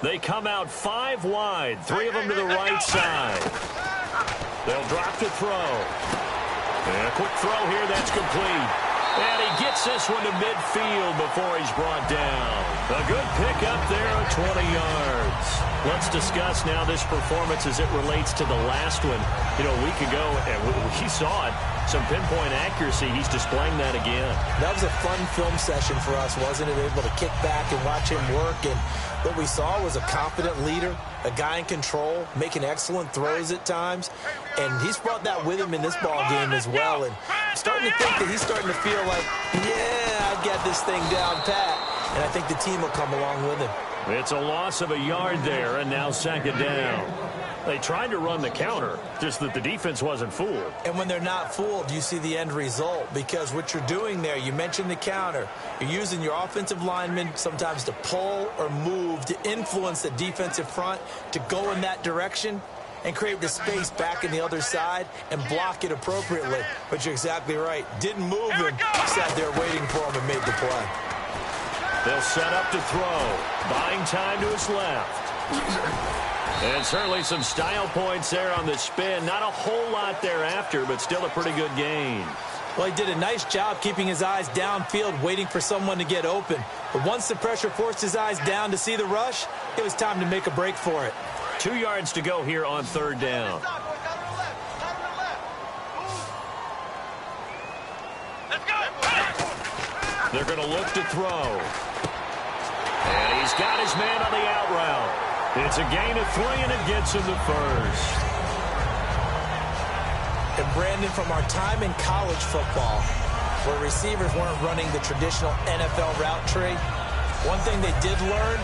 They come out 5 wide, 3 of them to the right side. They'll drop to throw. And a quick throw here, that's complete. And he gets this one to midfield before he's brought down. A good pickup there at 20 yards. Let's discuss now this performance as it relates to the last one. You know, a week ago, and we saw it. Some pinpoint accuracy. He's displaying that again. That was a fun film session for us, wasn't it? Able to kick back and watch him work. And what we saw was a confident leader, a guy in control, making excellent throws at times. And he's brought that with him in this ball game as well. And I'm starting to think that he's starting to feel like, yeah, I've got this thing down pat. And I think the team will come along with him. It's a loss of a yard there, and now second down. They tried to run the counter, just that the defense wasn't fooled. And when they're not fooled, you see the end result. Because what you're doing there, you mentioned the counter. You're using your offensive linemen sometimes to pull or move, to influence the defensive front, to go in that direction and create the space back in the other side and block it appropriately. But you're exactly right. Didn't move him, sat there waiting for him and made the play. They'll set up to throw. Buying time to his left. And certainly some style points there on the spin. Not a whole lot thereafter, but still a pretty good gain. Well, he did a nice job keeping his eyes downfield, waiting for someone to get open. But once the pressure forced his eyes down to see the rush, it was time to make a break for it. 2 yards to go here on third down. They're going to look to throw. And he's got his man on the out route. It's a gain of 3, and it gets him the first. And Brandon, from our time in college football, where receivers weren't running the traditional NFL route tree, one thing they did learn,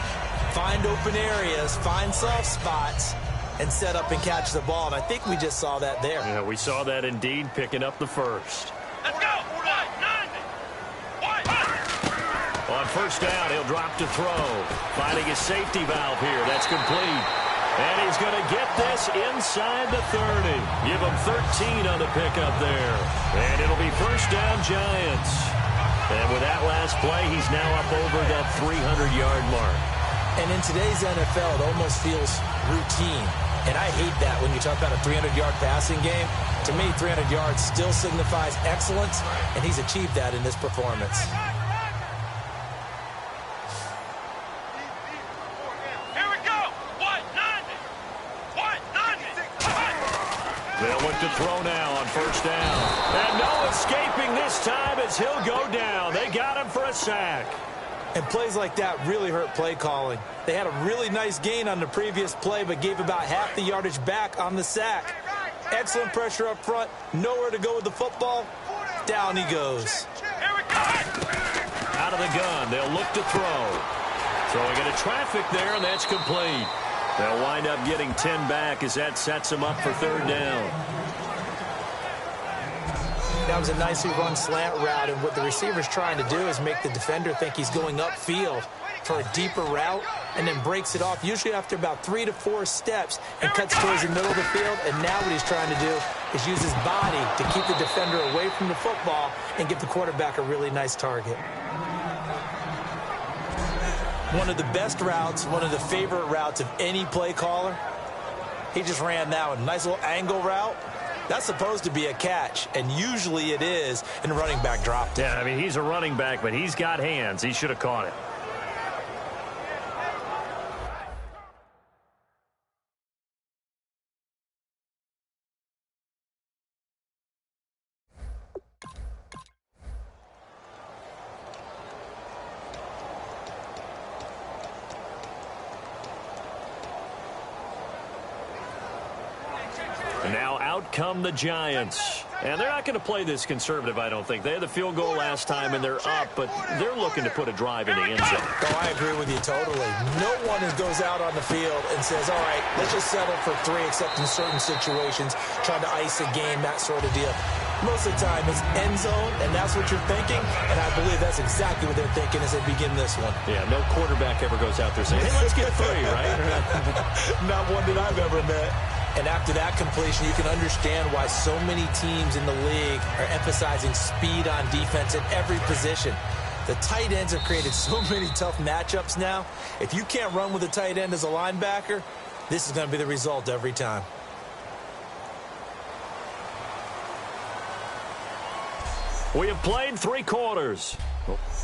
find open areas, find soft spots, and set up and catch the ball. And I think we just saw that there. Yeah, we saw that indeed, picking up the first. Let's go! On first down, he'll drop to throw. Finding his safety valve here. That's complete. And he's going to get this inside the 30. Give him 13 on the pickup there. And it'll be first down, Giants. And with that last play, he's now up over that 300-yard mark. And in today's NFL, it almost feels routine. And I hate that when you talk about a 300-yard passing game. To me, 300 yards still signifies excellence, and he's achieved that in this performance. They'll look to throw now on first down. And no escaping this time as he'll go down. They got him for a sack. And plays like that really hurt play calling. They had a really nice gain on the previous play, but gave about half the yardage back on the sack. Excellent pressure up front. Nowhere to go with the football. Down he goes. Out of the gun. They'll look to throw. Throwing into traffic there, and that's complete. They'll wind up getting 10 back as that sets them up for third down. That was a nicely run slant route, and what the receiver's trying to do is make the defender think he's going upfield for a deeper route, and then breaks it off, usually after about 3 to 4 steps, and cuts towards the middle of the field. And now what he's trying to do is use his body to keep the defender away from the football and give the quarterback a really nice target. One of the best routes, one of the favorite routes of any play caller. He just ran that one. Nice little angle route. That's supposed to be a catch, and usually it is, and the running back dropped it. Yeah, I mean, he's a running back, but he's got hands. He should have caught it. Now out come the Giants. And they're not going to play this conservative, I don't think. They had the field goal last time, and they're up, but they're looking to put a drive in the end zone. Oh, I agree with you totally. No one goes out on the field and says, all right, let's just settle for 3, except in certain situations, trying to ice a game, that sort of deal. Most of the time, it's end zone, and that's what you're thinking, and I believe that's exactly what they're thinking as they begin this one. Yeah, no quarterback ever goes out there saying, hey, let's get 3, right? Not one that I've ever met. And after that completion, you can understand why so many teams in the league are emphasizing speed on defense at every position. The tight ends have created so many tough matchups now. If you can't run with a tight end as a linebacker, this is going to be the result every time. We have played 3 quarters.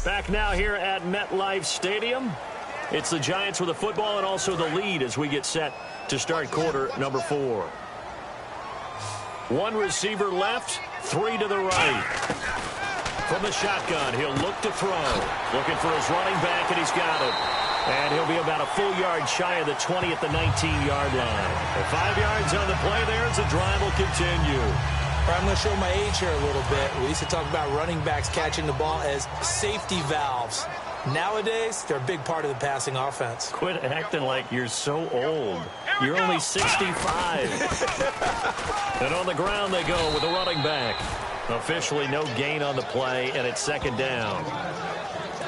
Back now here at MetLife Stadium. It's the Giants with the football and also the lead as we get set to start quarter number 4. 1 receiver left, 3 to the right. From the shotgun, he'll look to throw. Looking for his running back, and he's got it. And he'll be about a full yard shy of the 20 at the 19-yard line. And 5 yards on the play there as the drive will continue. I'm going to show my age here a little bit. We used to talk about running backs catching the ball as safety valves. Nowadays, they're a big part of the passing offense. Quit acting like you're so old. You're only 65. And on the ground they go with the running back. Officially no gain on the play, and it's second down.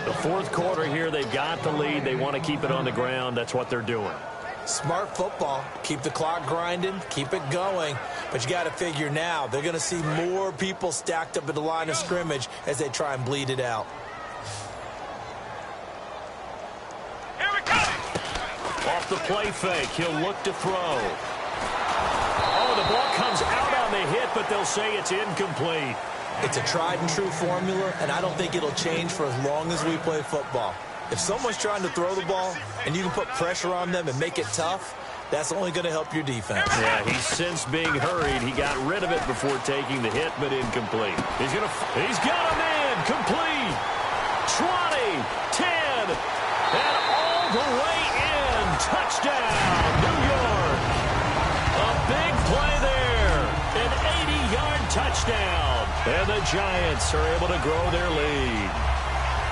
The 4th quarter here, they've got the lead. They want to keep it on the ground. That's what they're doing. Smart football. Keep the clock grinding. Keep it going. But you got to figure now, they're going to see more people stacked up at the line of scrimmage as they try and bleed it out. Off the play fake, he'll look to throw. Oh, the ball comes out on the hit, but they'll say it's incomplete. It's a tried and true formula, and I don't think it'll change for as long as we play football. If someone's trying to throw the ball and you can put pressure on them and make it tough, that's only going to help your defense. Yeah, he's since being hurried. He got rid of it before taking the hit, but incomplete. He's got a man, complete. 20, 10, and all the way in. Touchdown, New York. A big play there. An 80-yard touchdown. And the Giants are able to grow their lead.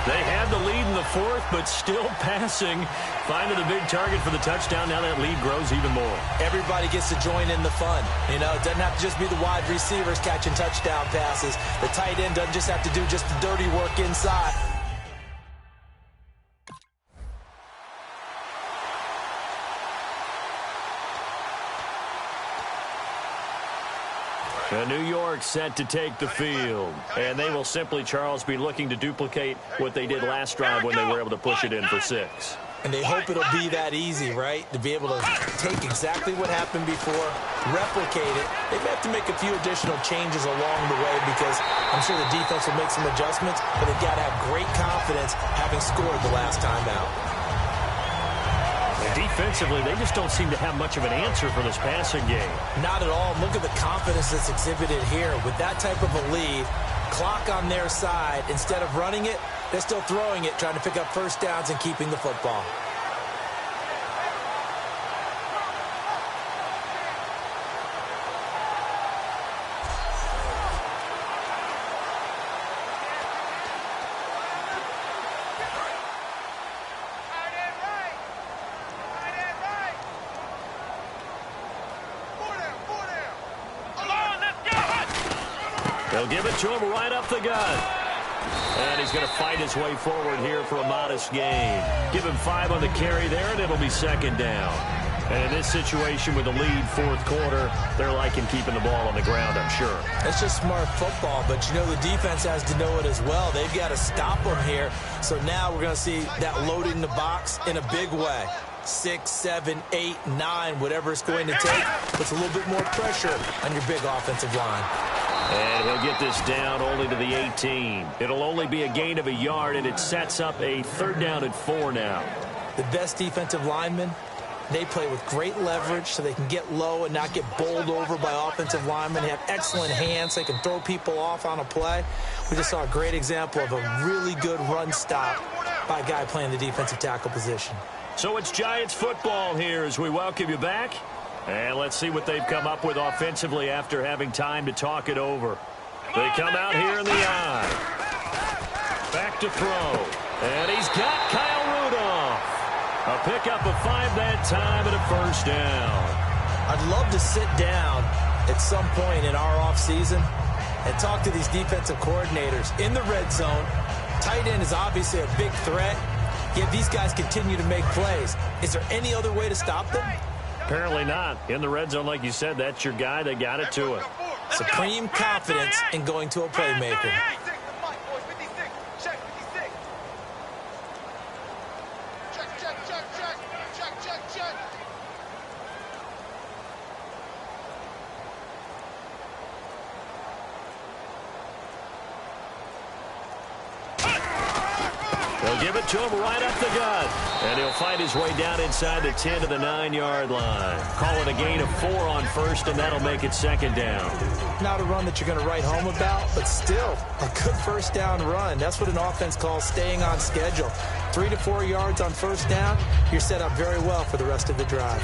They had the lead in the 4th, but still passing. Finding the big target for the touchdown. Now that lead grows even more. Everybody gets to join in the fun. You know, it doesn't have to just be the wide receivers catching touchdown passes. The tight end doesn't just have to do just the dirty work inside. New York set to take the field. And they will simply, Charles, be looking to duplicate what they did last drive when they were able to push it in for 6. And they hope it'll be that easy, right? To be able to take exactly what happened before, replicate it. They may have to make a few additional changes along the way because I'm sure the defense will make some adjustments, but they've got to have great confidence having scored the last time out. Defensively, they just don't seem to have much of an answer for this passing game. Not at all. Look at the confidence that's exhibited here. With that type of a lead, clock on their side, instead of running it, they're still throwing it, trying to pick up first downs and keeping the football. They'll give it to him right up the gut. And he's going to fight his way forward here for a modest gain. Give him 5 on the carry there, and it'll be second down. And in this situation with the lead 4th quarter, they're liking keeping the ball on the ground, I'm sure. That's just smart football, but you know the defense has to know it as well. They've got to stop them here. So now we're going to see that loading the box in a big way. 6, 7, 8, 9, whatever it's going to take, puts a little bit more pressure on your big offensive line. And he'll get this down only to the 18. It'll only be a gain of a yard, and it sets up a 3rd down and 4 now. The best defensive linemen, they play with great leverage so they can get low and not get bowled over by offensive linemen. They have excellent hands. They can throw people off on a play. We just saw a great example of a really good run stop by a guy playing the defensive tackle position. So it's Giants football here as we welcome you back. And let's see what they've come up with offensively after having time to talk it over. They come out here in the eye. Back to throw. And he's got Kyle Rudolph. A pickup of 5 that time and a first down. I'd love to sit down at some point in our offseason and talk to these defensive coordinators in the red zone. Tight end is obviously a big threat, yet these guys continue to make plays. Is there any other way to stop them? Apparently not. In the red zone, like you said, that's your guy. They got it to him. Supreme confidence in going to a playmaker. They'll give it to him right up the gut. And he'll find his way down inside the 10 to the 9-yard line. Call it a gain of 4 on first, and that'll make it second down. Not a run that you're going to write home about, but still a good first down run. That's what an offense calls staying on schedule. 3 to 4 yards on first down, you're set up very well for the rest of the drive.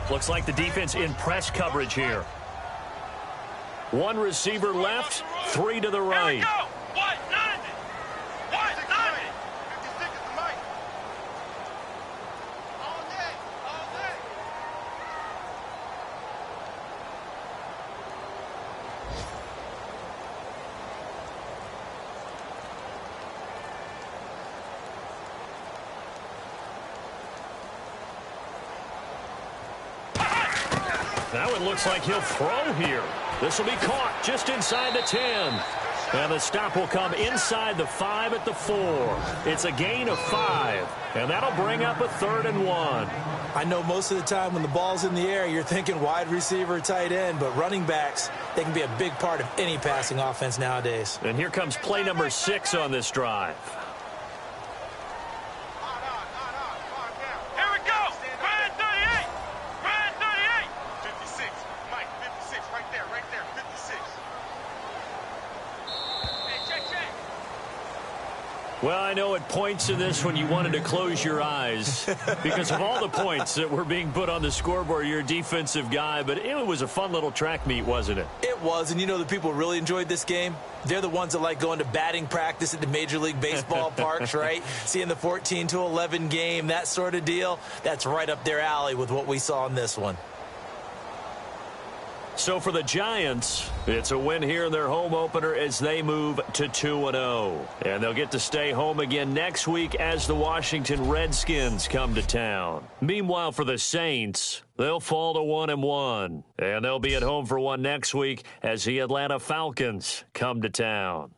Looks like the defense in press coverage here. One receiver left, 3 to the right. Now it looks like he'll throw here. This will be caught just inside the 10. And the stop will come inside the 5 at the 4. It's a gain of 5. And that'll bring up a 3rd and 1. I know most of the time when the ball's in the air, you're thinking wide receiver, tight end, but running backs, they can be a big part of any passing offense nowadays. And here comes play number 6 on this drive. Well, I know at points in this when you wanted to close your eyes because of all the points that were being put on the scoreboard. You're a defensive guy, but it was a fun little track meet, wasn't it? It was, and you know the people who really enjoyed this game? They're the ones that like going to batting practice at the Major League Baseball parks, right? Seeing the 14-11 game, that sort of deal. That's right up their alley with what we saw in this one. So for the Giants, it's a win here in their home opener as they move to 2-0. And they'll get to stay home again next week as the Washington Redskins come to town. Meanwhile, for the Saints, they'll fall to 1-1. And they'll be at home for one next week as the Atlanta Falcons come to town.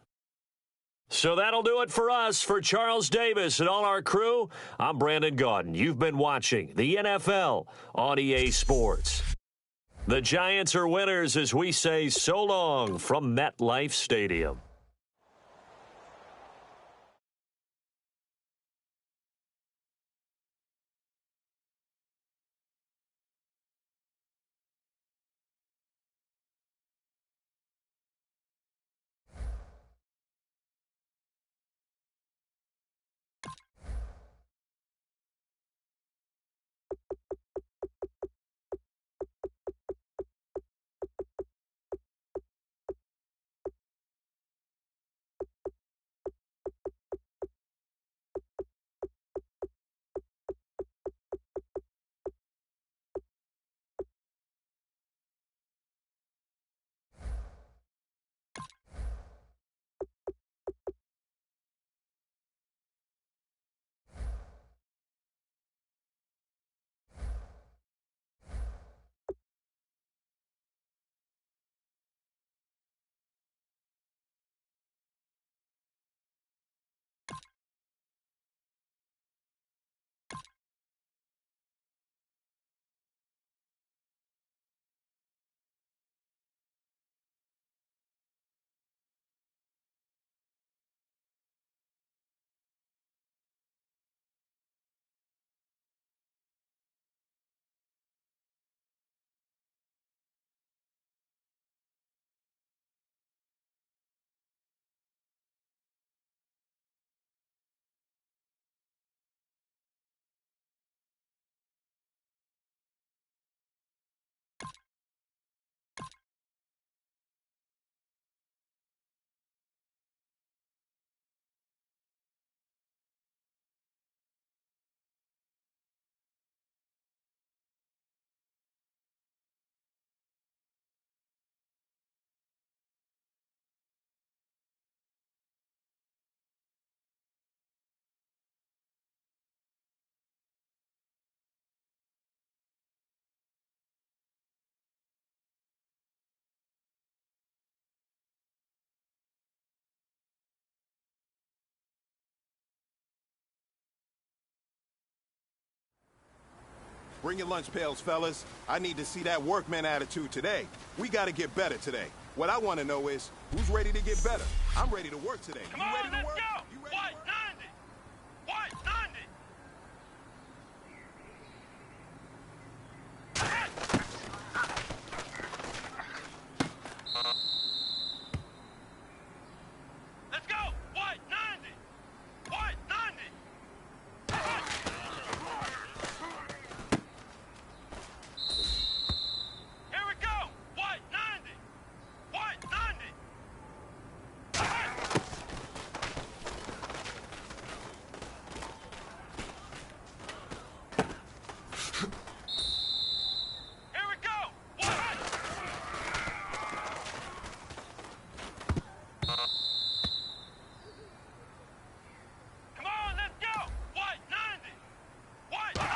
So that'll do it for us. For Charles Davis and all our crew, I'm Brandon Gaudin. You've been watching the NFL on EA Sports. The Giants are winners as we say so long from MetLife Stadium. Bring your lunch pails, fellas. I need to see that workman attitude today. We got to get better today. What I want to know is, who's ready to get better? I'm ready to work today. Come on, let's go! White 90! White 90! Let's go! White 90! White 90! Here we go! White 90! White 90! Here we go! White! Come on, let's go! White 90! White 90!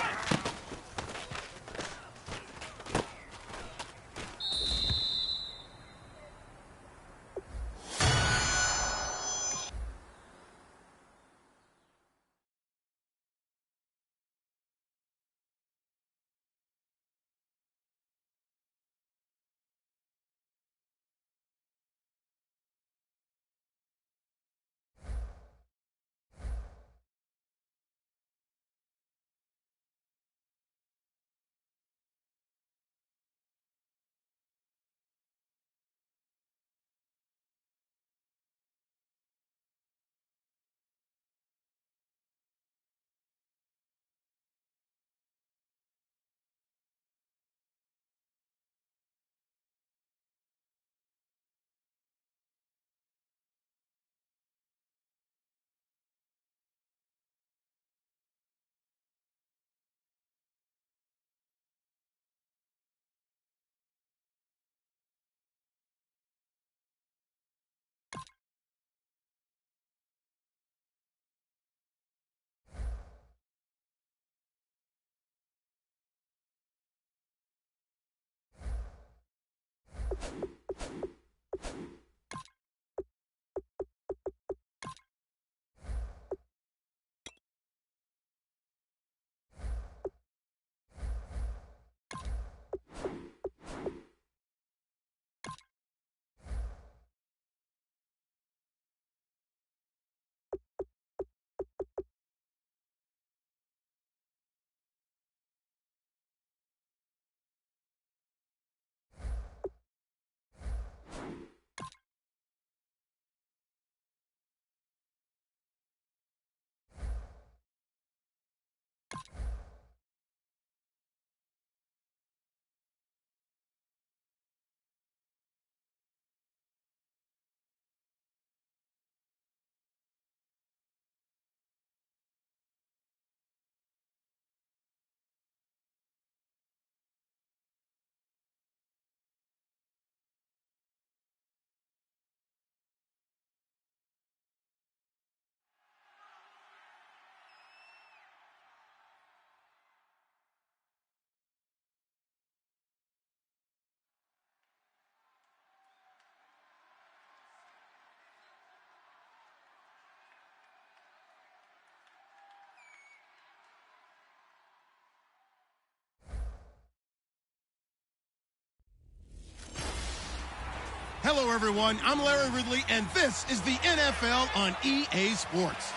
Hello, everyone. I'm Larry Ridley, and this is the NFL on EA Sports.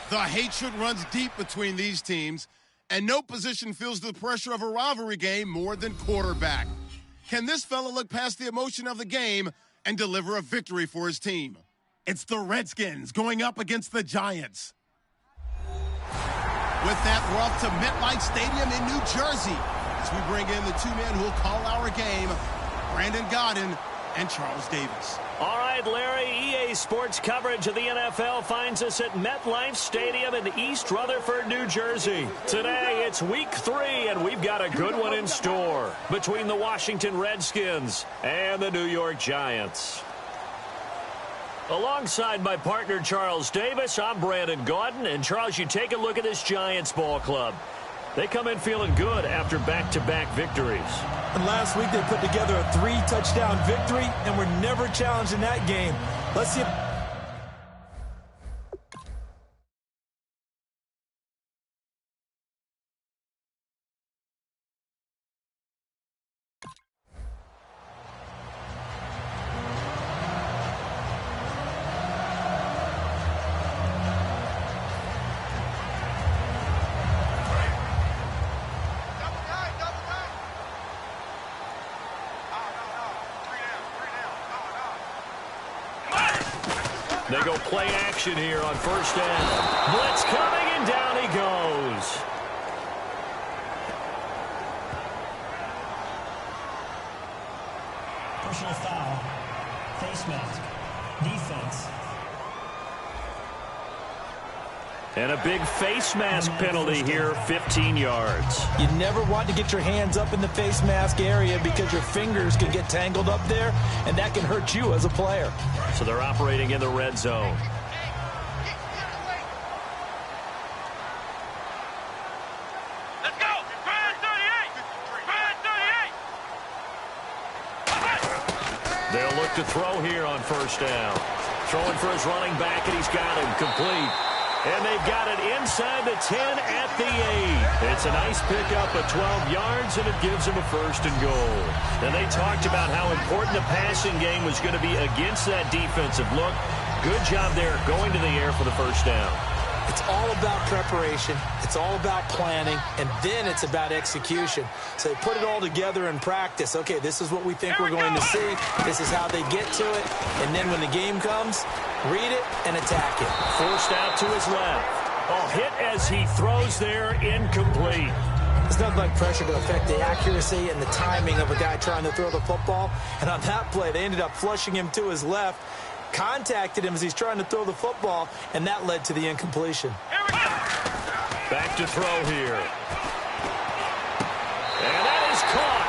The hatred runs deep between these teams, and no position feels the pressure of a rivalry game more than quarterback. Can this fella look past the emotion of the game and deliver a victory for his team? It's the Redskins going up against the Giants. With that, we're off to MetLife Stadium in New Jersey as we bring in the two men who will call our game, Brandon Godden and Charles Davis. All right, Larry, EA Sports coverage of the NFL finds us at MetLife Stadium in East Rutherford, New Jersey. Today, it's Week 3, and we've got a good one in store between the Washington Redskins and the New York Giants. Alongside my partner, Charles Davis, I'm Brandon Gaudin. And, Charles, you take a look at this Giants ball club. They come in feeling good after back-to-back victories. And last week they put together a 3-touchdown victory and were never challenged in that game. Let's see if They go play action here on first down. Blitz coming, and down he goes. Personal foul. Face mask. Defense. And a big face mask penalty here, 15 yards. You never want to get your hands up in the face mask area because your fingers can get tangled up there, and that can hurt you as a player. So they're operating in the red zone. Let's go! Brad 38! Brad 38! They'll look to throw here on first down. Throwing for his running back, and he's got him complete. And they've got it inside the 10 at the 8. It's a nice pickup of 12 yards, and it gives them a first and goal. And they talked about how important the passing game was going to be against that defensive look. Good job there going to the air for the first down. It's all about preparation. It's all about planning, and then it's about execution. So they put it all together in practice. Okay, this is what we think we're going to see. This is how they get to it. And then when the game comes, read it and attack it. Forced out to his left. Oh, hit as he throws there, incomplete. There's nothing like pressure to affect the accuracy and the timing of a guy trying to throw the football. And on that play, they ended up flushing him to his left, contacted him as he's trying to throw the football, and that led to the incompletion. Back to throw here. And that is caught.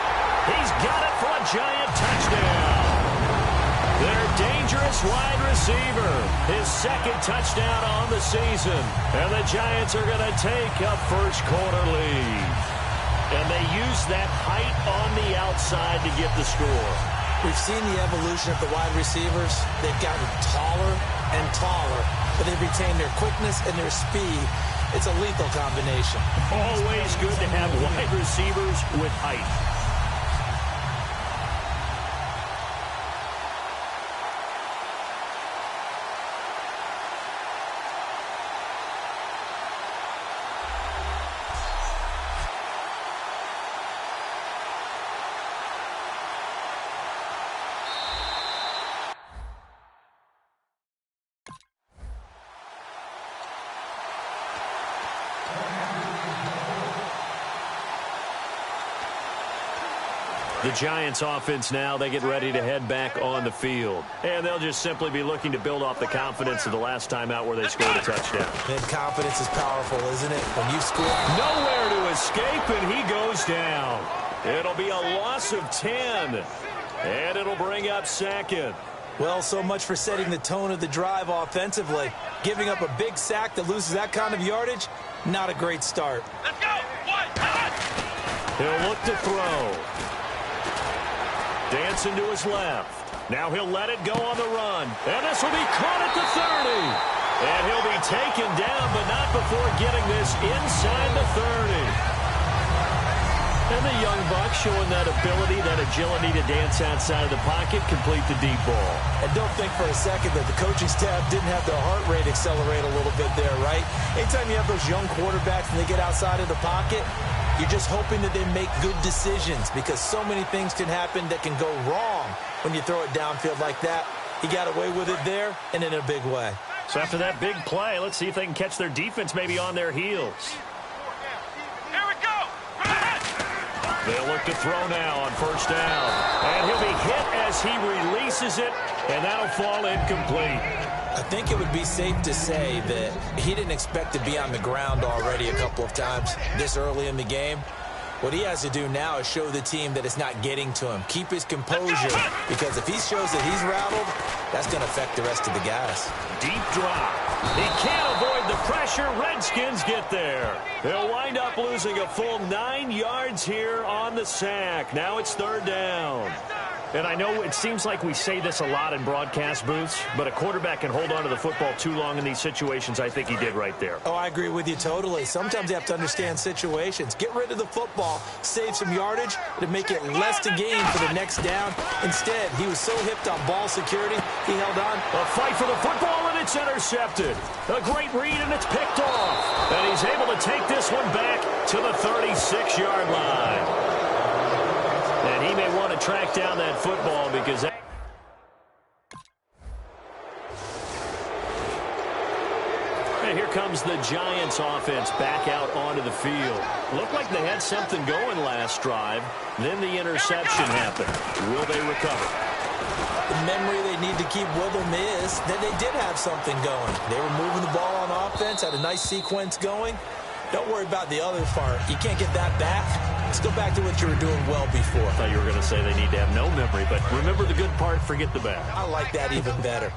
He's got it for a giant touchdown. Their dangerous wide receiver, his second touchdown on the season. And the Giants are going to take a first quarter lead. And they use that height on the outside to get the score. We've seen the evolution of the wide receivers. They've gotten taller and taller, but they've retained their quickness and their speed. It's a lethal combination. Always good to have wide receivers with height. The Giants offense now, they get ready to head back on the field. And they'll just simply be looking to build off the confidence of the last time out where they scored a touchdown. And confidence is powerful, isn't it? When you score. Nowhere to escape, and he goes down. It'll be a loss of 10. And it'll bring up second. Well, so much for setting the tone of the drive offensively. Giving up a big sack that loses that kind of yardage, not a great start. Let's go! One, one. He'll look to throw. Dancing to his left. Now he'll let it go on the run. And this will be caught at the 30. And he'll be taken down, but not before getting this inside the 30. And the young buck showing that ability, that agility to dance outside of the pocket, complete the deep ball. And don't think for a second that the coaching staff didn't have their heart rate accelerate a little bit there, right? Anytime you have those young quarterbacks and they get outside of the pocket, you're just hoping that they make good decisions because so many things can happen that can go wrong when you throw it downfield like that. He got away with it there and in a big way. So after that big play, let's see if they can catch their defense maybe on their heels. Here we go! They'll look to throw now on first down. And he'll be hit as he releases it, and that'll fall incomplete. I think it would be safe to say that he didn't expect to be on the ground already a couple of times this early in the game. What he has to do now is show the team that it's not getting to him. Keep his composure, because if he shows that he's rattled, that's going to affect the rest of the guys. Deep drop. He can't avoid the pressure. Redskins get there. They'll wind up losing a full 9 yards here on the sack. Now it's third down. And I know it seems like we say this a lot in broadcast booths, but a quarterback can hold on to the football too long in these situations. I think he did right there. Oh, I agree with you totally. Sometimes you have to understand situations. Get rid of the football, save some yardage, to make it less to gain for the next down. Instead, he was so hipped on ball security, he held on. A fight for the football, and it's intercepted. A great read, and it's picked off. And he's able to take this one back to the 36-yard line. And he may want to track down that football because comes the Giants offense back out onto the field. Looked like they had something going last drive. Then the interception happened. Will they recover? The memory they need to keep with them is that they did have something going. They were moving the ball on offense, had a nice sequence going. Don't worry about the other part. You can't get that back. Let's go back to what you were doing well before. I thought you were going to say they need to have no memory, but remember the good part, forget the bad. I like that even better.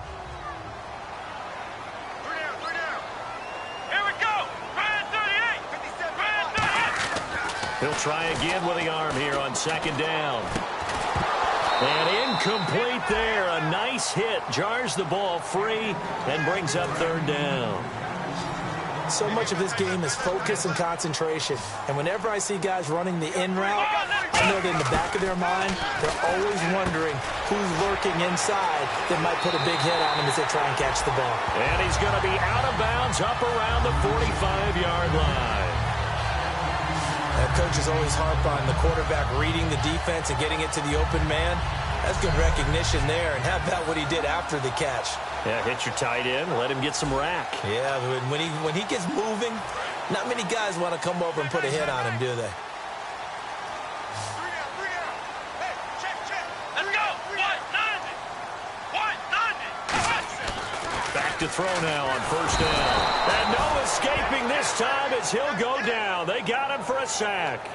Here we go. Brand 38. Brand 38. He'll try again with the arm here on second down. And incomplete there. A nice hit. Jars the ball free and brings up third down. So much of this game is focus and concentration. And whenever I see guys running the in route, I know that in the back of their mind, they're always wondering who's lurking inside that might put a big hit on them as they try and catch the ball. And he's going to be out of bounds up around the 45-yard line. And coaches always harp on the quarterback reading the defense and getting it to the open man. That's good recognition there. And how about what he did after the catch? Yeah, hit your tight end, let him get some rack. Yeah, when he gets moving, not many guys want to come over and put a hit on him, do they? Hey, check. Let's go. 190. Back to throw now on first down. And no escaping this time as he'll go down. They got him for a sack.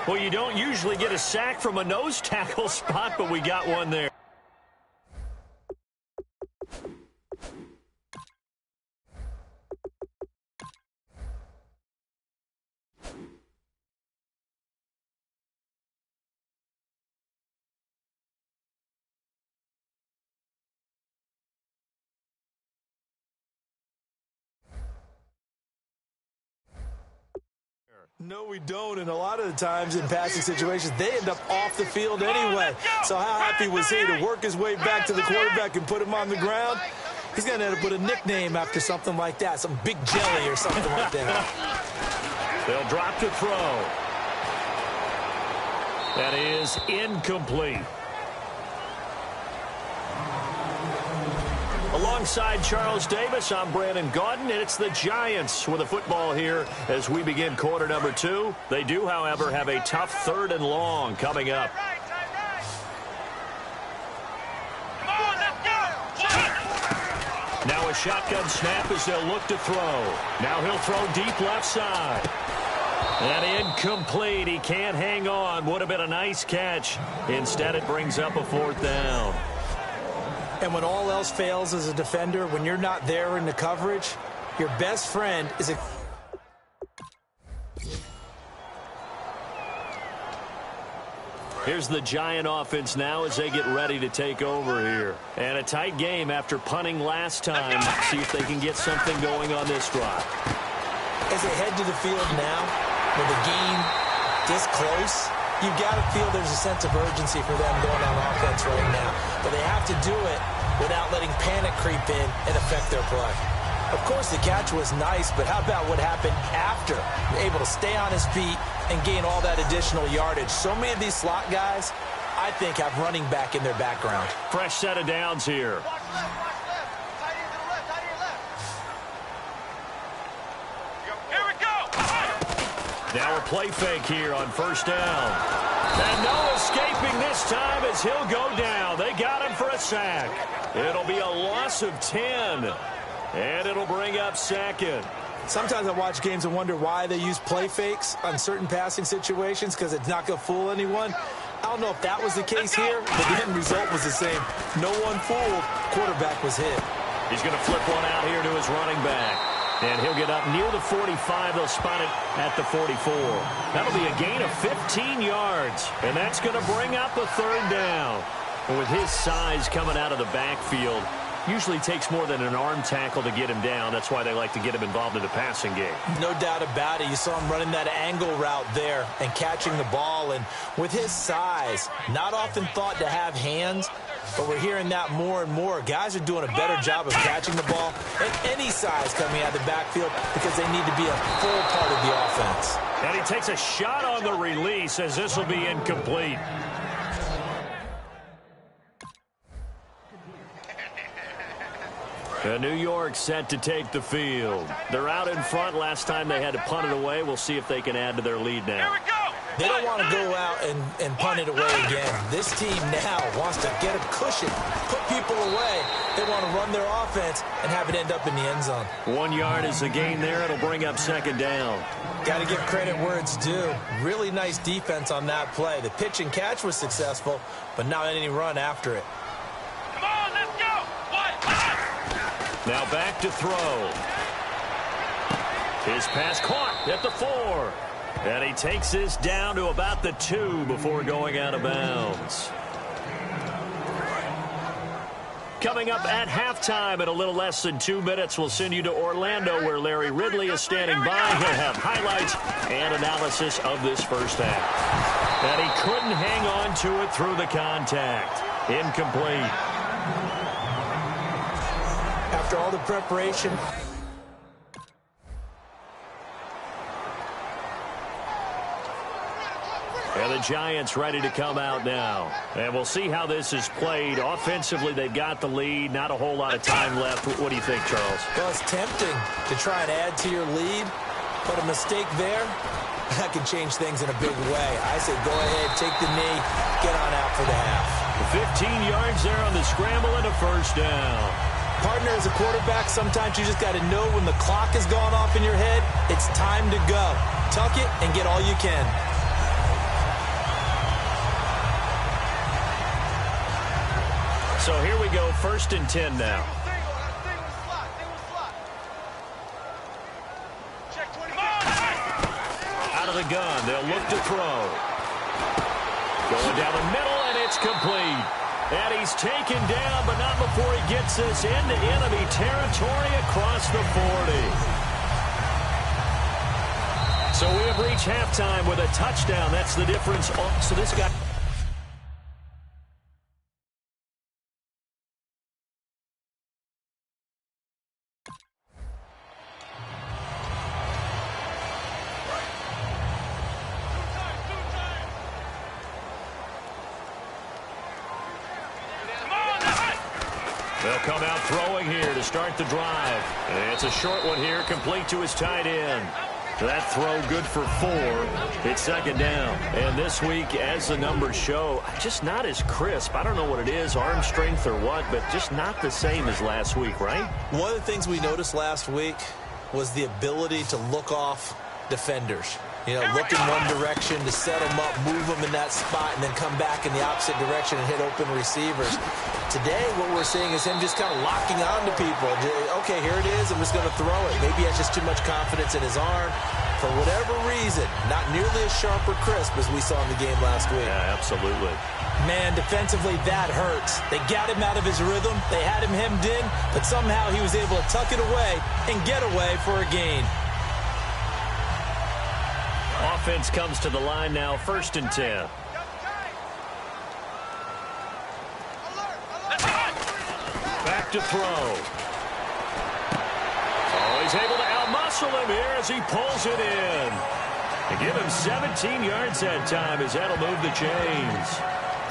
Well, you don't usually get a sack from a nose tackle spot, but we got one there. No, we don't, and a lot of the times in passing situations, they end up off the field anyway. So how happy was he to work his way back to the quarterback and put him on the ground? He's going to end up with a nickname after something like that, some Big Jelly or something like that. They'll drop to throw. That is incomplete. Alongside Charles Davis, I'm Brandon Gaudin, and it's the Giants with the football here as we begin quarter number 2. They do, however, have a tough third and long coming up. Come on, let's go. Now a shotgun snap as they'll look to throw. Now he'll throw deep left side. And incomplete. He can't hang on. Would have been a nice catch. Instead, it brings up a fourth down. And when all else fails as a defender, when you're not there in the coverage, your best friend is a... Here's the Giant offense now as they get ready to take over here. And a tight game after punting last time. See if they can get something going on this drive. As they head to the field now, with the game this close, you've got to feel there's a sense of urgency for them going on offense right now. But they have to do it without letting panic creep in and affect their play. Of course, the catch was nice, but how about what happened after? Able to stay on his feet and gain all that additional yardage. So many of these slot guys, I think, have running back in their background. Fresh set of downs here. Watch left. Tight end to the left. Here we go. Now a play fake here on first down. And no escaping this time as he'll go down. They got him for a sack. It'll be a loss of 10. And it'll bring up second. Sometimes I watch games and wonder why they use play fakes on certain passing situations, because it's not going to fool anyone. I don't know if that was the case here, but the end result was the same. No one fooled. Quarterback was hit. He's going to flip one out here to his running back. And he'll get up near the 45. They'll spot it at the 44. That'll be a gain of 15 yards. And that's going to bring up a third down. And with his size coming out of the backfield, usually takes more than an arm tackle to get him down. That's why they like to get him involved in the passing game. No doubt about it. You saw him running that angle route there and catching the ball. And with his size, not often thought to have hands, but we're hearing that more and more. Guys are doing a better job of catching the ball at any size coming out of the backfield because they need to be a full part of the offense. And he takes a shot on the release as this will be incomplete. New York set to take the field. They're out in front. Last time they had to punt it away. We'll see if they can add to their lead now. Here we go. They don't want to go out and punt it away again. This team now wants to get a cushion, put people away. They want to run their offense and have it end up in the end zone. 1 yard is the gain there. It'll bring up second down. Got to give credit where it's due. Really nice defense on that play. The pitch and catch was successful, but not any run after it. Come on, let's go. What? Now back to throw. His pass caught at the 4. And he takes this down to about the 2 before going out of bounds. Coming up at halftime in a little less than 2 minutes, we'll send you to Orlando where Larry Ridley is standing by. He'll have highlights and analysis of this first half. And he couldn't hang on to it through the contact. Incomplete. After all the preparation, and the Giants ready to come out now. And we'll see how this is played. Offensively, they've got the lead. Not a whole lot of time left. What do you think, Charles? well, it's tempting to try and add to your lead, but a mistake there, that can change things in a big way. I say go ahead, take the knee, get on out for the half. 15 yards there on the scramble and a first down. Partner, as a quarterback, sometimes you just got to know when the clock has gone off in your head, it's time to go. Tuck it and get all you can. So here we go, 1st and 10 now. Check 20. Out of the gun, they'll look to throw. Going down the middle, and it's complete. And he's taken down, but not before he gets this into enemy territory across the 40. So we have reached halftime with a touchdown. That's the difference. So this guy... They'll come out throwing here to start the drive. And it's a short one here, complete to his tight end. That throw good for 4. It's second down. And this week, as the numbers show, just not as crisp. I don't know what it is, arm strength or what, but just not the same as last week, right? One of the things we noticed last week was the ability to look off defenders. You know, look in one direction to set them up, move them in that spot, and then come back in the opposite direction and hit open receivers. Today, what we're seeing is him just kind of locking on to people. Okay, here it is. I'm just going to throw it. Maybe he has just too much confidence in his arm. For whatever reason, not nearly as sharp or crisp as we saw in the game last week. Yeah, absolutely. Man, defensively, that hurts. They got him out of his rhythm. They had him hemmed in, but somehow he was able to tuck it away and get away for a gain. Offense comes to the line now, 1st and 10. Back to throw. Oh, he's able to outmuscle him here as he pulls it in. And give him 17 yards that time as that'll move the chains.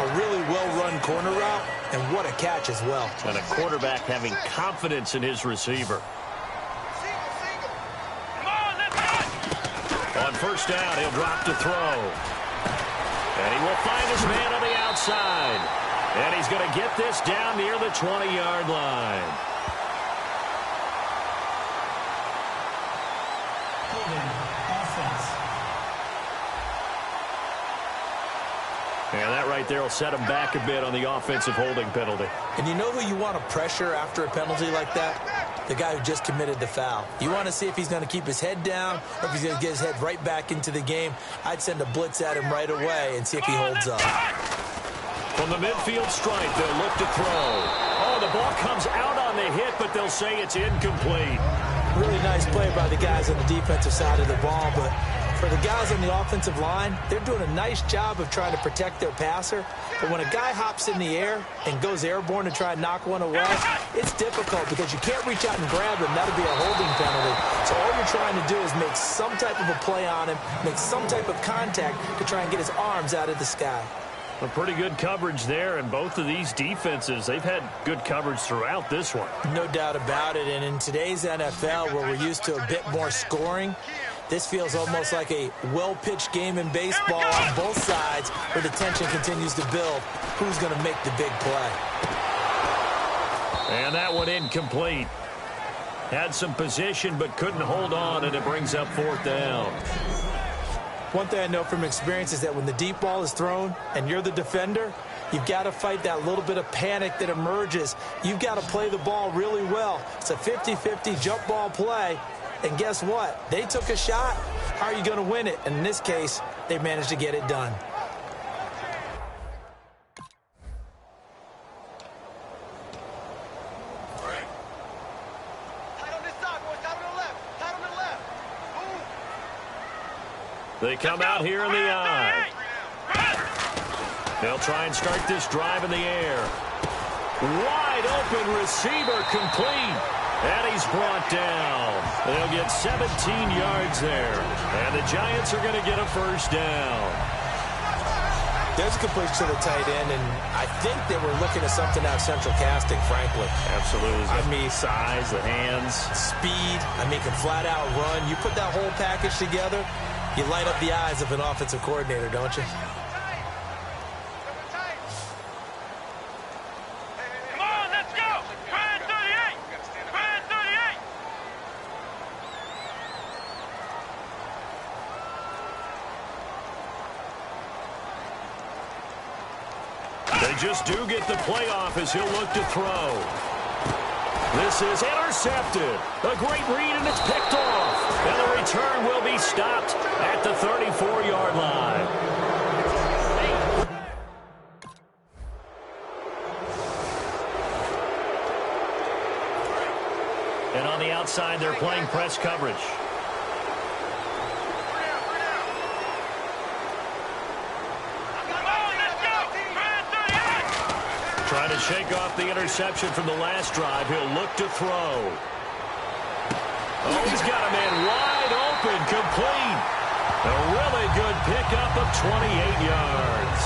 A really well-run corner route, and what a catch as well. And a quarterback having confidence in his receiver. On first down, he'll drop to throw. And he will find his man on the outside. And he's going to get this down near the 20-yard line. And that right there will set him back a bit on the offensive holding penalty. And you know who you want to pressure after a penalty like that? The guy who just committed the foul. You want to see if he's going to keep his head down or if he's going to get his head right back into the game. I'd send a blitz at him right away and see if he holds up. From the midfield stripe, they'll look to throw. Oh, the ball comes out on the hit, but they'll say it's incomplete. Really nice play by the guys on the defensive side of the ball, but for the guys on the offensive line, they're doing a nice job of trying to protect their passer. But when a guy hops in the air and goes airborne to try and knock one away, it's difficult because you can't reach out and grab him. That'll be a holding penalty. So all you're trying to do is make some type of a play on him, make some type of contact to try and get his arms out of the sky. A pretty good coverage there, and both of these defenses, they've had good coverage throughout this one. No doubt about it, and in today's NFL, where we're used to a bit more scoring, this feels almost like a well-pitched game in baseball on both sides, where the tension continues to build. Who's going to make the big play? And that one incomplete. Had some position, but couldn't hold on, and it brings up 4th down. One thing I know from experience is that when the deep ball is thrown and you're the defender, you've got to fight that little bit of panic that emerges. You've got to play the ball really well. It's a 50-50 jump ball play. And guess what? They took a shot. How are you going to win it? And in this case, they managed to get it done. They come out here in the eye. They'll try and start this drive in the air. Wide open receiver complete. And he's brought down. They'll get 17 yards there. And the Giants are going to get a 1st down. There's a completion to the tight end, and I think they were looking at something out of central casting, frankly. Absolutely. I mean, size, the hands. Speed. I mean, can flat out run. You put that whole package together, you light up the eyes of an offensive coordinator, don't you? Come on, let's go! Try 38! Try 38! They just do get the playoff as he'll look to throw. This is intercepted. A great read, and it's picked off. And the return will be stopped at the 34-yard line. And on the outside, they're playing press coverage. Trying to shake off the interception from the last drive. He'll look to throw. Oh, he's got a man wide open, complete. A really good pickup of 28 yards.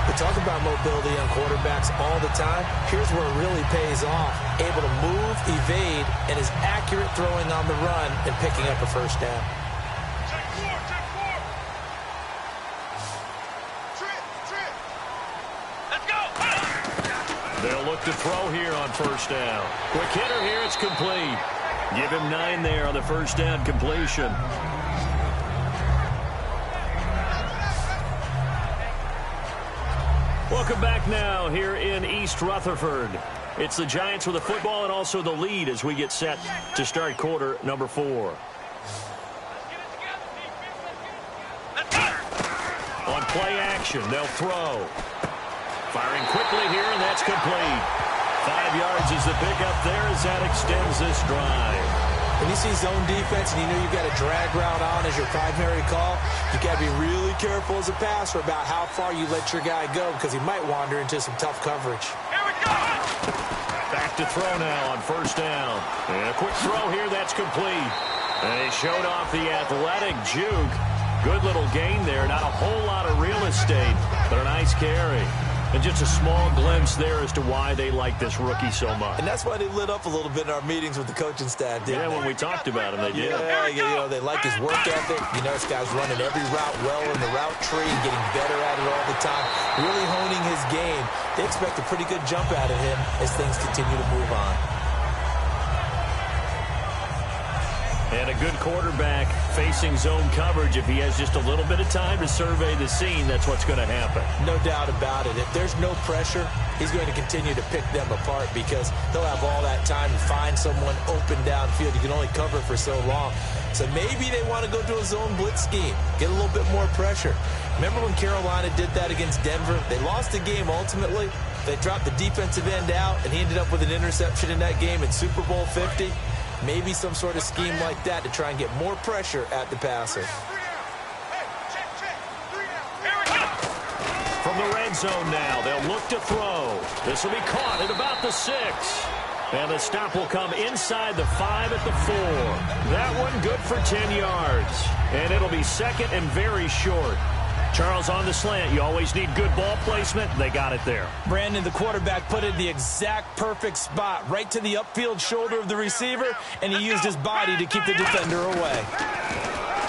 We talk about mobility on quarterbacks all the time. Here's where it really pays off. Able to move, evade, and is accurate throwing on the run and picking up a 1st down. They'll look to throw here on 1st down. Quick hitter here, it's complete. Give him 9 there on the 1st down completion. Welcome back now here in East Rutherford. It's the Giants with the football and also the lead as we get set to start quarter number 4. On play action, they'll throw. Firing quickly here, and that's complete. 5 yards is the pickup there as that extends this drive. When you see zone defense and you know you've got a drag route on as your primary call, you've got to be really careful as a passer about how far you let your guy go because he might wander into some tough coverage. Here we go! Back to throw now on 1st down. And a quick throw here, that's complete. And he showed off the athletic juke. Good little gain there. Not a whole lot of real estate, but a nice carry. And just a small glimpse there as to why they like this rookie so much. And that's why they lit up a little bit in our meetings with the coaching staff, didn't they? When we talked about him, they did. Yeah, you know, they like his work ethic. You know, this guy's running every route well in the route tree and getting better at it all the time. Really honing his game. They expect a pretty good jump out of him as things continue to move on. And a good quarterback facing zone coverage. If he has just a little bit of time to survey the scene, that's what's going to happen. No doubt about it. If there's no pressure, he's going to continue to pick them apart because he'll have all that time to find someone open downfield. You can only cover for so long. So maybe they want to go to a zone blitz scheme, get a little bit more pressure. Remember when Carolina did that against Denver? They lost the game ultimately. They dropped the defensive end out, and he ended up with an interception in that game in Super Bowl 50. Maybe some sort of scheme like that to try and get more pressure at the passer. From the red zone now, they'll look to throw. This will be caught at about the 6. And the stop will come inside the 5 at the 4. That one good for 10 yards. And it'll be second and very short. Charles, on the slant, you always need good ball placement. They got it there. Brandon, the quarterback, put it in the exact perfect spot, right to the upfield shoulder of the receiver, and he used his body to keep the defender away.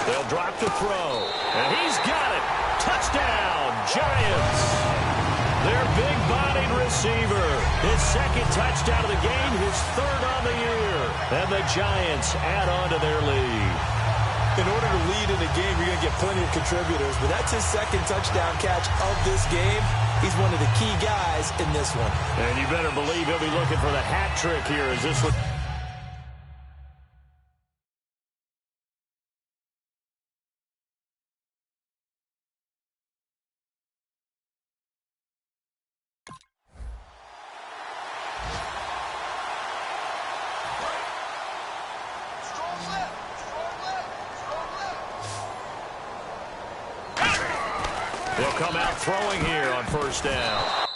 They'll drop to throw, and he's got it. Touchdown, Giants. Their big-bodied receiver, his second touchdown of the game, his third on the year. And the Giants add on to their lead. In order to lead in a game, you're going to get plenty of contributors, but that's his second touchdown catch of this game. He's one of the key guys in this one. And you better believe he'll be looking for the hat trick here as this one. They'll come out throwing here on first down.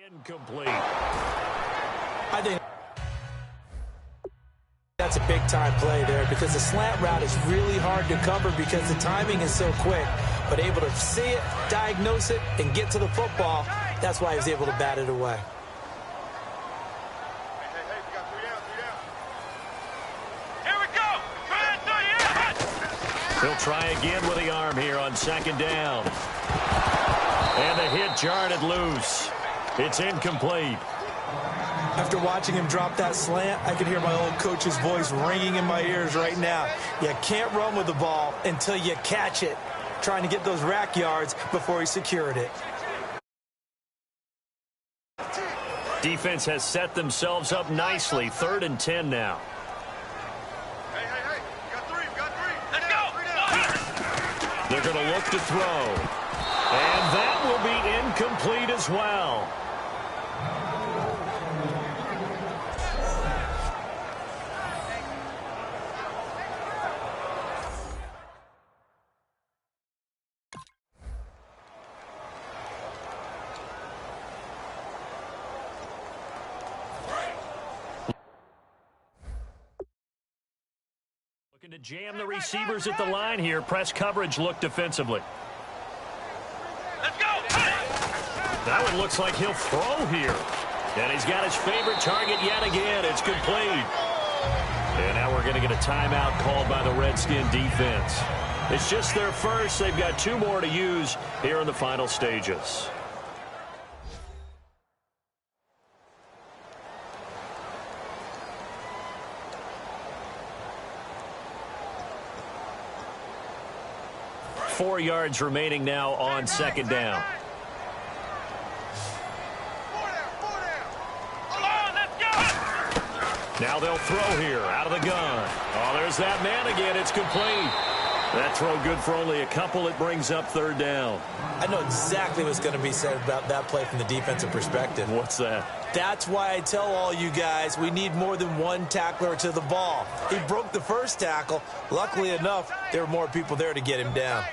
Incomplete. I think that's a big-time play there because the slant route is really hard to cover because the timing is so quick. But able to see it, diagnose it, and get to the football, that's why he was able to bat it away. He'll try again with the arm here on second down. And the hit jarred it loose. It's incomplete. After watching him drop that slant, I can hear my old coach's voice ringing in my ears right now. You can't run with the ball until you catch it. Trying to get those rack yards before he secured it. Defense has set themselves up nicely. 3rd and 10 now. They're going to look to throw. And that will be incomplete as well. To jam the receivers at the line here. Press coverage look defensively. Let's go! That one looks like he'll throw here. And he's got his favorite target yet again. It's complete. And now we're going to get a timeout called by the Redskin defense. It's just their first. They've got 2 more to use here in the final stages. Four yards remaining now on second down. Now they'll throw here out of the gun. Oh, there's that man again. It's complete. That throw good for only a couple. It brings up 3rd down. I know exactly what's going to be said about that play from the defensive perspective. What's that? That's why I tell all you guys we need more than one tackler to the ball. He broke the first tackle. Luckily enough, there were more people there to get him down.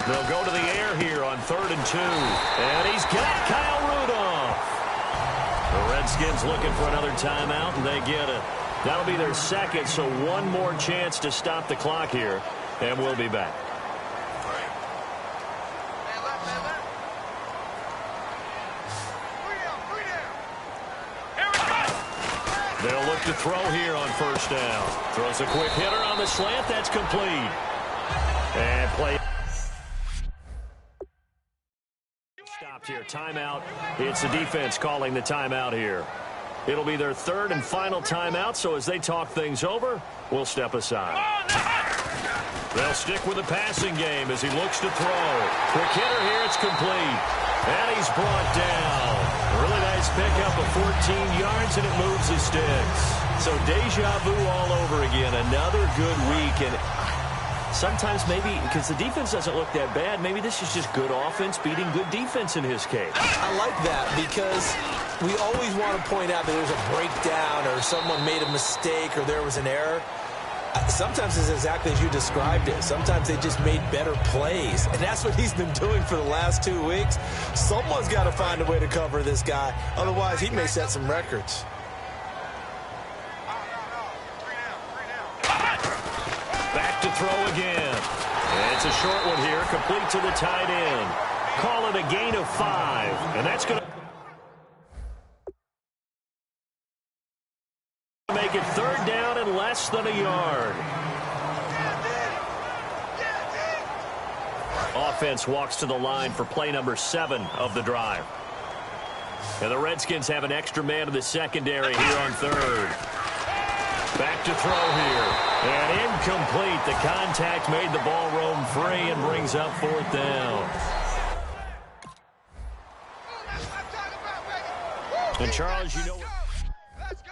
They'll go to the air here on 3rd and 2. And he's got Kyle Rudolph. The Redskins looking for another timeout, and they get it. That'll be their second, so one more chance to stop the clock here, and we'll be back. They'll look to throw here on first down. Throws a quick hitter on the slant. That's complete. And play. Stopped here. Timeout. It's the defense calling the timeout here. It'll be their 3rd and final timeout, so as they talk things over, we'll step aside. They'll stick with the passing game as he looks to throw. Quick hitter here. It's complete. And he's brought down. A really nice pickup of 14 yards, and it moves the sticks. So deja vu all over again. Another good week. And sometimes maybe, because the defense doesn't look that bad, maybe this is just good offense beating good defense in his case. I like that because we always want to point out that there's a breakdown or someone made a mistake or there was an error. Sometimes it's exactly as you described it. Sometimes they just made better plays. And that's what he's been doing for the last 2 weeks. Someone's got to find a way to cover this guy. Otherwise, he may set some records. Back to throw again. And it's a short one here, complete to the tight end. Call it a gain of 5. And that's going to make it 3rd down and less than a yard. Offense walks to the line for play number 7 of the drive. And the Redskins have an extra man in the secondary here on 3rd. Back to throw here. And incomplete. The contact made the ball roam free and brings up 4th down. And Charles, you know... Let's go!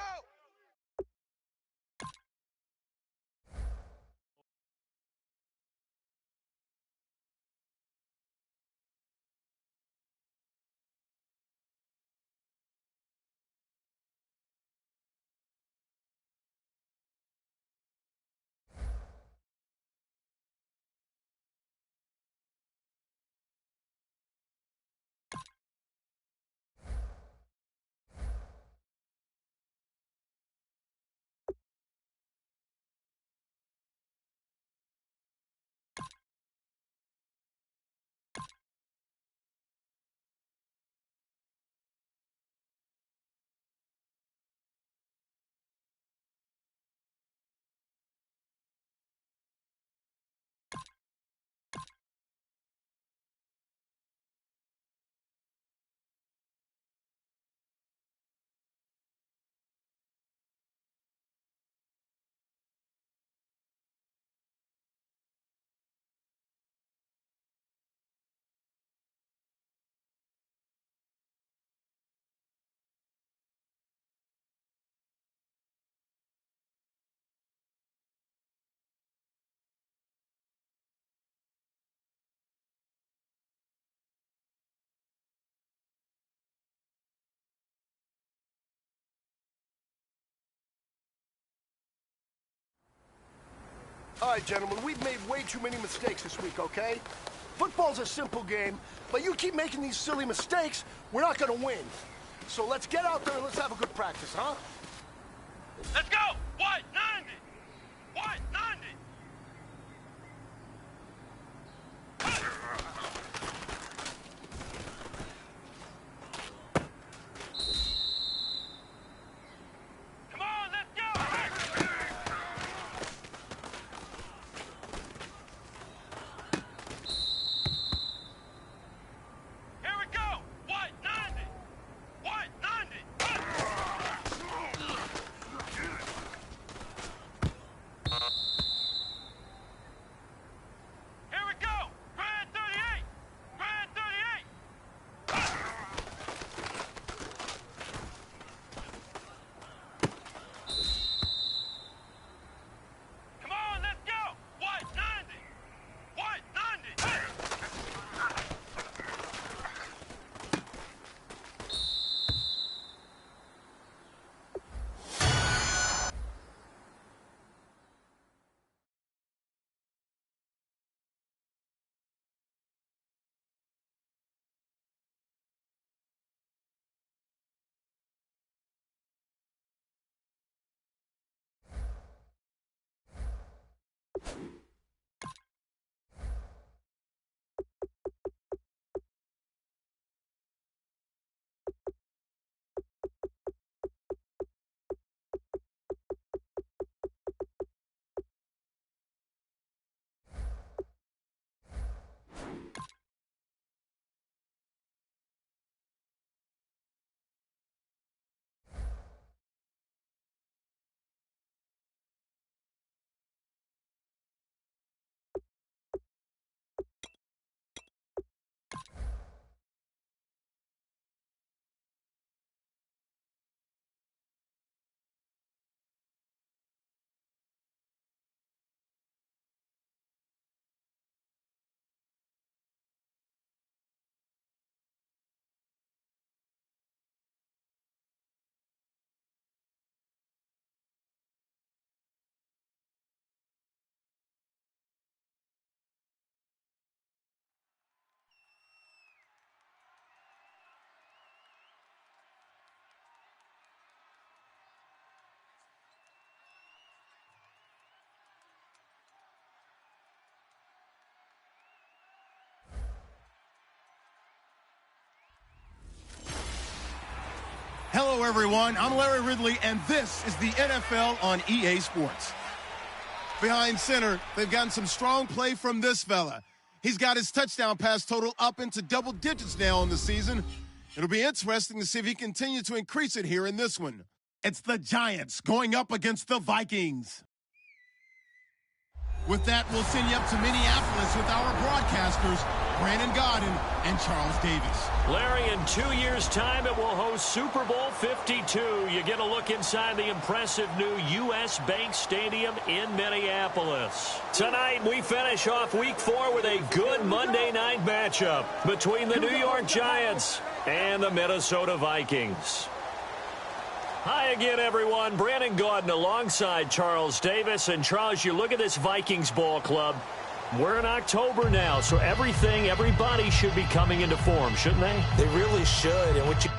All right, gentlemen, we've made way too many mistakes this week, okay? Football's a simple game, but you keep making these silly mistakes, we're not gonna win. So let's get out there and let's have a good practice, huh? Let's go! White 90! White 90! Come on, let's go! Here we go! White 90! White 90! Hello, everyone. I'm Larry Ridley, and this is the NFL on EA Sports. Behind center, they've gotten some strong play from this fella. He's got his touchdown pass total up into double digits now in the season. It'll be interesting to see if he continues to increase it here in this one. It's the Giants going up against the Vikings. With that, we'll send you up to Minneapolis with our broadcasters, Brandon Godden and Charles Davis. Larry, in 2 years' time, it will host Super Bowl 52. You get a look inside the impressive new U.S. Bank Stadium in Minneapolis. Tonight, we finish off Week 4 with a good Monday night matchup between the New York Giants and the Minnesota Vikings. Hi again, everyone. Brandon Gaudin alongside Charles Davis. And, Charles, you look at this Vikings ball club. We're in October now, so everybody should be coming into form, shouldn't they? They really should. And what you...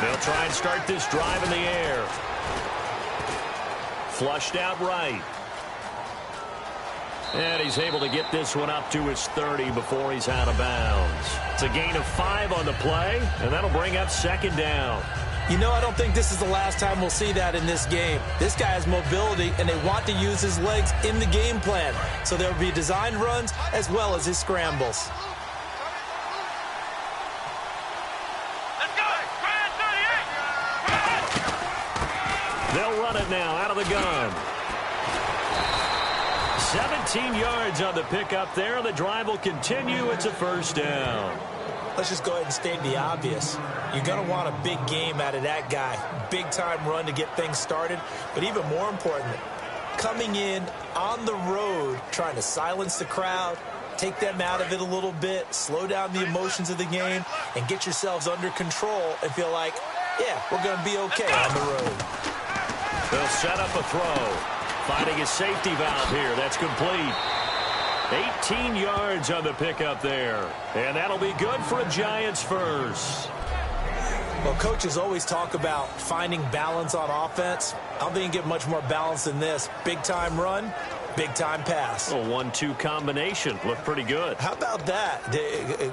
They'll try and start this drive in the air. Flushed out right. And he's able to get this one up to his 30 before he's out of bounds. It's a gain of 5 on the play, and that'll bring up second down. You know, I don't think this is the last time we'll see that in this game. This guy has mobility, and they want to use his legs in the game plan. So there will be designed runs as well as his scrambles. They'll run it now out of the gun. 17 yards on the pickup there, and the drive will continue. It's a first down. Let's just go ahead and state the obvious. You're going to want a big game out of that guy. Big-time run to get things started. But even more important, coming in on the road, trying to silence the crowd, take them out of it a little bit, slow down the emotions of the game, and get yourselves under control and feel like, yeah, we're going to be okay on the road. They'll set up a throw. Finding a safety valve here. That's complete. 18 yards on the pickup there. And that'll be good for a Giants first. Well, coaches always talk about finding balance on offense. I don't think you get much more balance than this. Big-time run, big-time pass. A 1-2 combination. Looked pretty good. How about that?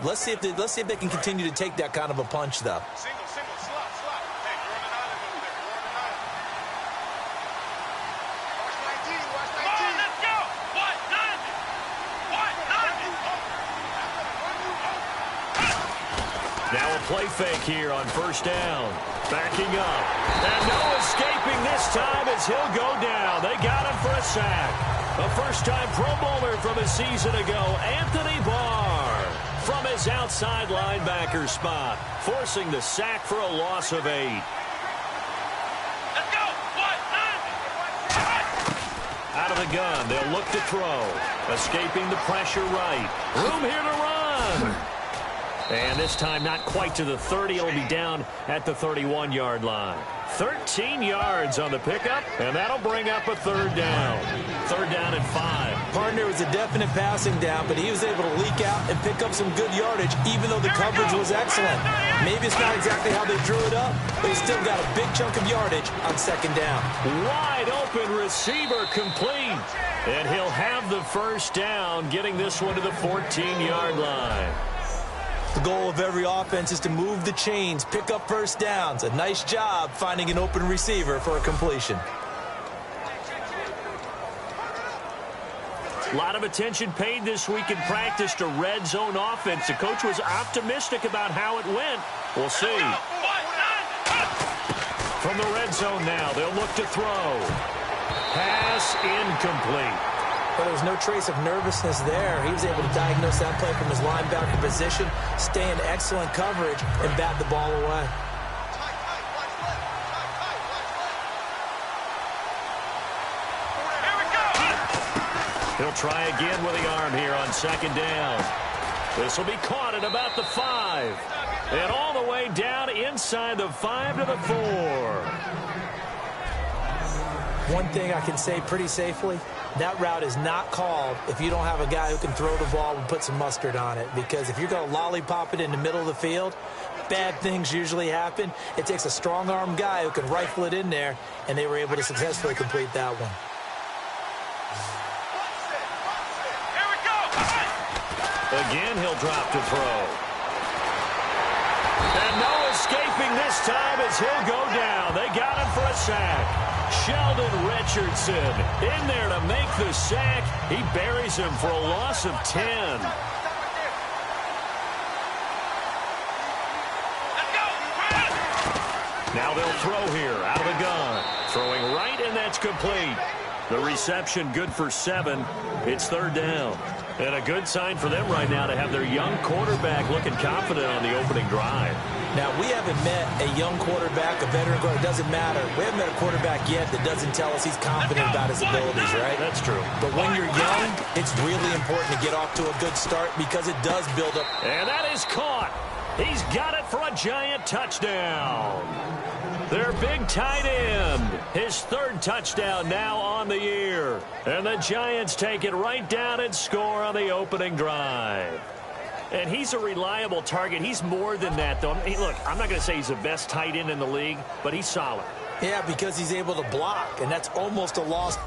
Let's see if they can continue to take that kind of a punch, though. Now a play fake here on first down. Backing up. And no escaping this time as he'll go down. They got him for a sack. A first-time Pro Bowler from a season ago, Anthony Barr, from his outside linebacker spot, forcing the sack for a loss of 8. Let's go. Out of the gun, they'll look to throw. Escaping the pressure right. Room here to run. And this time not quite to the 30. It'll be down at the 31-yard line. 13 yards on the pickup, and that'll bring up a third down. Third down and 5. Partner was a definite passing down, but he was able to leak out and pick up some good yardage, even though the coverage was excellent. Maybe it's not exactly how they drew it up, but he still got a big chunk of yardage on second down. Wide open receiver complete. And he'll have the first down, getting this one to the 14-yard line. The goal of every offense is to move the chains, pick up first downs. A nice job finding an open receiver for a completion. A lot of attention paid this week in practice to red zone offense. The coach was optimistic about how it went. We'll see. From the red zone now, they'll look to throw. Pass incomplete. But there was no trace of nervousness there. He was able to diagnose that play from his linebacker position, stay in excellent coverage, and bat the ball away. He'll try again with the arm here on second down. This will be caught at about the 5. And all the way down inside the 5 to the 4. One thing I can say pretty safely, that route is not called if you don't have a guy who can throw the ball and put some mustard on it. Because if you're going to lollipop it in the middle of the field, bad things usually happen. It takes a strong-arm guy who can rifle it in there, and they were able to successfully complete that one. Here we go. Again, he'll drop to throw. And no escaping this time as he'll go down. They got him for a sack. Sheldon Richardson in there to make the sack. He buries him for a loss of 10. Now they'll throw here out of the gun. Throwing right, and that's complete. The reception good for 7. It's third down. And a good sign for them right now to have their young quarterback looking confident on the opening drive. Now, we haven't met a young quarterback, a veteran quarterback. It doesn't matter. We haven't met a quarterback yet that doesn't tell us he's confident about his abilities, right? That's true. But when you're young, it's really important to get off to a good start because it does build up. And that is caught. He's got it for a giant touchdown. Their big tight end, his third touchdown now on the year. And the Giants take it right down and score on the opening drive. And he's a reliable target. He's more than that, though. Hey, look, I'm not going to say he's the best tight end in the league, but he's solid. Yeah, because he's able to block, and that's almost a loss.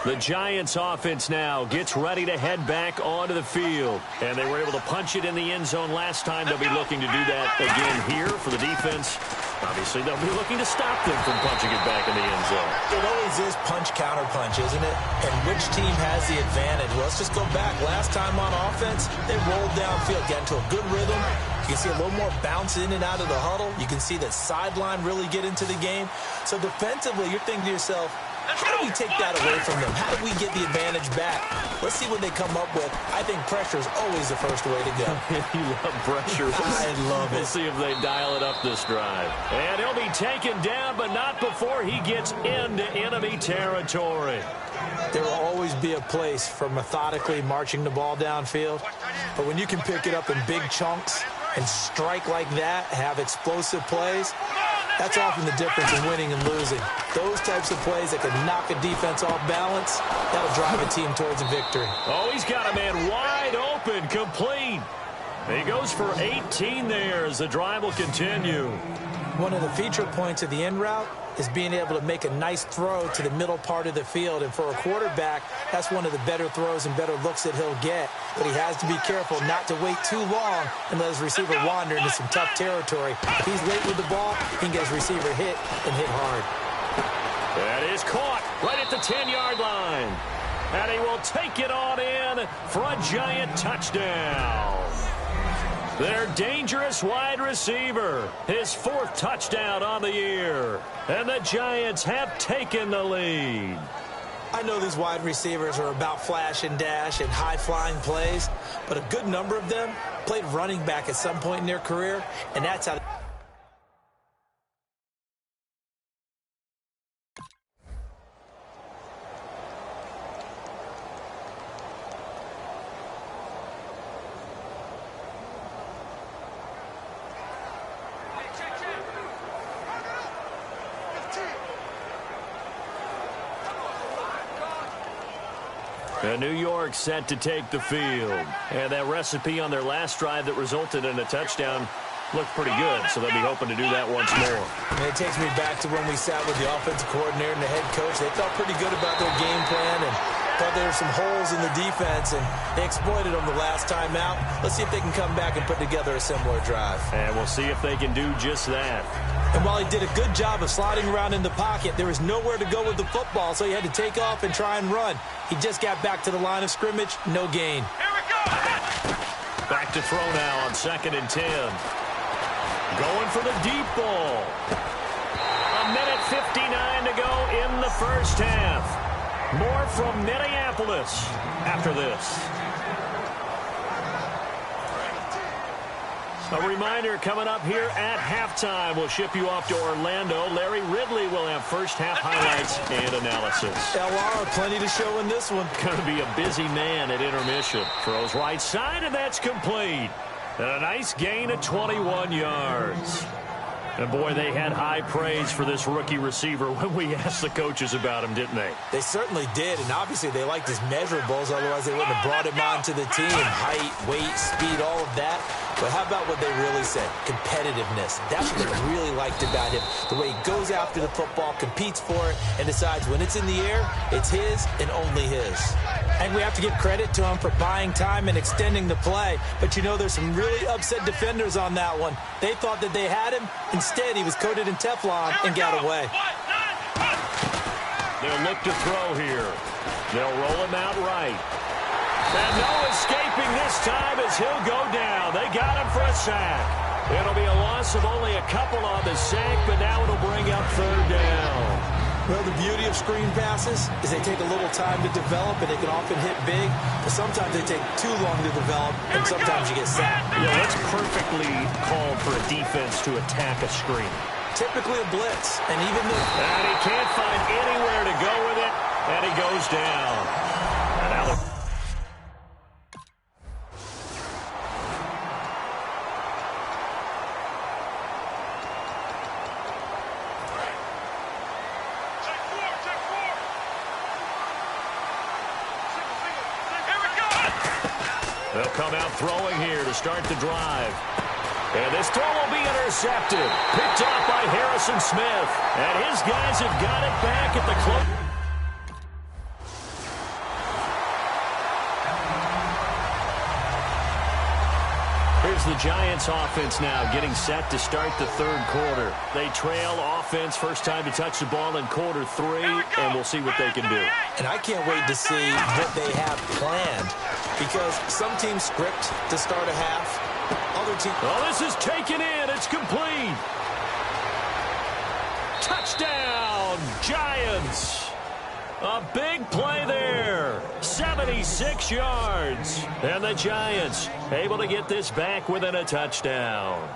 The Giants offense now gets ready to head back onto the field. And they were able to punch it in the end zone last time. They'll be looking to do that again here for the defense. Obviously, they'll be looking to stop them from punching it back in the end zone. It always is punch-counter-punch, isn't it? And which team has the advantage? Well, let's just go back. Last time on offense, they rolled downfield, got into a good rhythm. You can see a little more bounce in and out of the huddle. You can see the sideline really get into the game. So defensively, you're thinking to yourself, how do we take that away from them? How do we get the advantage back? Let's see what they come up with. I think pressure is always the first way to go. You love pressure. I love it. We'll see if they dial it up this drive. And he'll be taken down, but not before he gets into enemy territory. There will always be a place for methodically marching the ball downfield. But when you can pick it up in big chunks and strike like that, have explosive plays, that's often the difference in winning and losing. Those types of plays that can knock a defense off balance, that'll drive a team towards a victory. Oh, he's got a man wide open, complete. He goes for 18 there as the drive will continue. One of the feature points of the in route is being able to make a nice throw to the middle part of the field. And for a quarterback, that's one of the better throws and better looks that he'll get. But he has to be careful not to wait too long and let his receiver wander into some tough territory. If he's late with the ball, he can get his receiver hit and hit hard. That is caught right at the 10-yard line. And he will take it on in for a giant touchdown. Their dangerous wide receiver, his fourth touchdown on the year. And the Giants have taken the lead. I know these wide receivers are about flash and dash and high-flying plays, but a good number of them played running back at some point in their career, and that's how... And New York set to take the field. And that recipe on their last drive that resulted in a touchdown looked pretty good, so they'll be hoping to do that once more. And it takes me back to when we sat with the offensive coordinator and the head coach. They felt pretty good about their game plan and thought there were some holes in the defense, and they exploited them the last time out. Let's see if they can come back and put together a similar drive. And we'll see if they can do just that. And while he did a good job of sliding around in the pocket, there was nowhere to go with the football, so he had to take off and try and run. He just got back to the line of scrimmage, no gain. Here we go. Back to throw now on 2nd and 10. Going for the deep ball. 1:59 to go in the first half. More from Minneapolis after this. A reminder coming up here at halftime. We'll ship you off to Orlando. Larry Ridley will have first half highlights and analysis. LR, plenty to show in this one. Going to be a busy man at intermission. Throws right side, and that's complete. And a nice gain of 21 yards. And, boy, they had high praise for this rookie receiver when we asked the coaches about him, didn't they? They certainly did, and obviously they liked his measurables, otherwise they wouldn't have brought him onto the team. Height, weight, speed, all of that. But how about what they really said? Competitiveness. That's what they really liked about him. The way he goes after the football, competes for it, and decides when it's in the air, it's his and only his. And we have to give credit to him for buying time and extending the play. But, you know, there's some really upset defenders on that one. They thought that they had him. Instead, he was coated in Teflon and got away. They'll look to throw here. They'll roll him out right. And no escaping this time as he'll go down. They got him for a sack. It'll be a loss of only a couple on the sack, but now it'll bring up third down. Well, the beauty of screen passes is they take a little time to develop, and they can often hit big, but sometimes they take too long to develop, and sometimes you get sacked. Yeah, that's perfectly called for a defense to attack a screen. Typically a blitz, and even though... And he can't find anywhere to go with it, and he goes down. And now the... They'll come out throwing here to start the drive. And this throw will be intercepted. Picked off by Harrison Smith. And his guys have got it back at the close. Here's the Giants offense now getting set to start the third quarter. They trail offense first time to touch the ball in quarter three, and we'll see what they can do. And I can't wait to see what they have planned, because some teams script to start a half. Other teams... Oh, this is taken in. It's complete. Touchdown, Giants. A big play there. 76 yards. And the Giants able to get this back within a touchdown.